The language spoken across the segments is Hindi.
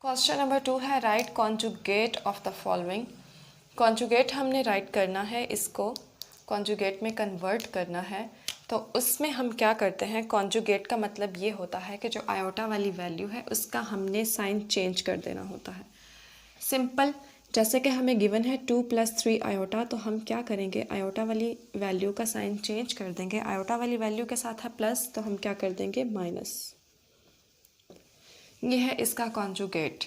क्वेश्चन नंबर 2 है right conjugate of the following. Conjugate हमने राइट करना है, इसको कॉन्जुगेट में कन्वर्ट करना है। तो उसमें हम क्या करते हैं, कॉन्जुगेट का मतलब ये होता है कि जो आयोटा वाली वैल्यू है उसका हमने साइन चेंज कर देना होता है। सिंपल, जैसे कि हमें गिवन है 2 + 3 आयोटा, तो हम क्या करेंगे, आयोटा वाली वैल्यू का साइन चेंज कर देंगे। आयोटा वाली वैल्यू के साथ है प्लस, तो हम क्या कर देंगे, माइनस। ये है इसका कॉन्जुगेट।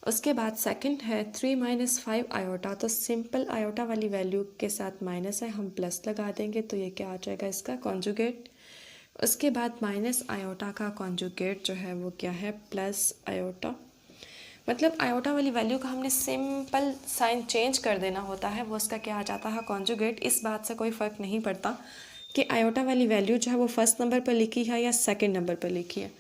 उसके बाद सेकंड है 3 - 5 आयोटा, तो सिंपल आयोटा वाली वैल्यू के साथ माइनस है, हम प्लस लगा देंगे, तो ये क्या आ जाएगा, इसका कॉन्जुगेट। उसके बाद माइनस आयोटा का कॉन्जुगेट जो है वो क्या है, प्लस आयोटा। मतलब आयोटा वाली वैल्यू का हमने सिंपल साइन चेंज कर देना होता है, वो उसका क्या आ जाता है, कॉन्जुगेट। इस बात से कोई फ़र्क नहीं पड़ता कि आयोटा वाली वैल्यू जो है वो फर्स्ट नंबर पर लिखी है या सेकंड नंबर पर लिखी है।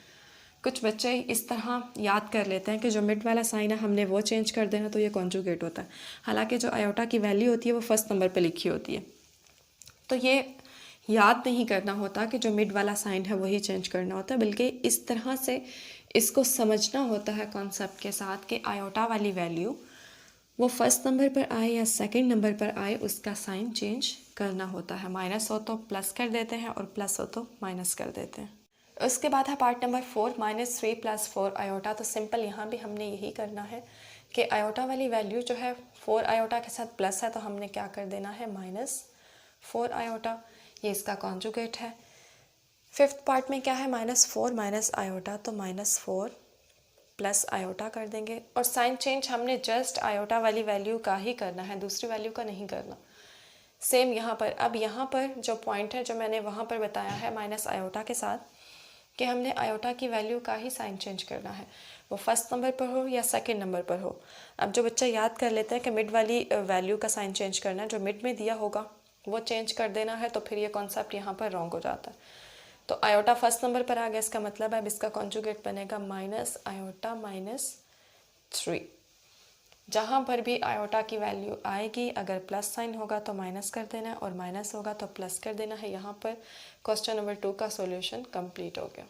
कुछ बच्चे इस तरह याद कर लेते हैं कि जो मिड वाला साइन है हमने वो चेंज कर देना तो ये कॉन्जुगेट होता है, हालांकि जो आयोटा की वैल्यू होती है वो फर्स्ट नंबर पर लिखी होती है। तो ये याद नहीं करना होता कि जो मिड वाला साइन है वही चेंज करना होता है, बल्कि इस तरह से इसको समझना होता है कॉन्सेप्ट के साथ कि आयोटा वाली वैल्यू वो फर्स्ट नंबर पर आए या सेकंड नंबर पर आए, उसका साइन चेंज करना होता है। माइनस हो तो प्लस कर देते हैं और प्लस हो तो माइनस कर देते हैं। उसके बाद है पार्ट नंबर 4 -3 + 4 आयोटा। तो सिंपल यहाँ भी हमने यही करना है कि आयोटा वाली वैल्यू जो है 4 आयोटा के साथ प्लस है, तो हमने क्या कर देना है, -4 आयोटा। ये इसका कॉन्जुगेट है। फिफ्थ पार्ट में क्या है, -4 - आयोटा, तो -4 प्लस आयोटा कर देंगे। और साइन चेंज हमने जस्ट आयोटा वाली वैल्यू का ही करना है, दूसरी वैल्यू का नहीं करना। सेम यहाँ पर, अब यहाँ पर जो पॉइंट है जो मैंने वहाँ पर बताया है माइनस आयोटा के साथ, कि हमने आयोटा की वैल्यू का ही साइन चेंज करना है, वो फर्स्ट नंबर पर हो या सेकंड नंबर पर हो। अब जो बच्चा याद कर लेता है कि मिड वाली वैल्यू का साइन चेंज करना है, जो मिड में दिया होगा वो चेंज कर देना है, तो फिर ये कॉन्सेप्ट यहाँ पर रॉन्ग हो जाता है। तो आयोटा फर्स्ट नंबर पर आ गया, इसका मतलब है अब इसका कॉन्जुगेट बनेगा माइनस आयोटा -3। जहाँ पर भी आयोटा की वैल्यू आएगी, अगर प्लस साइन होगा तो माइनस कर देना है और माइनस होगा तो प्लस कर देना है। यहाँ पर क्वेश्चन नंबर 2 का सॉल्यूशन कंप्लीट हो गया।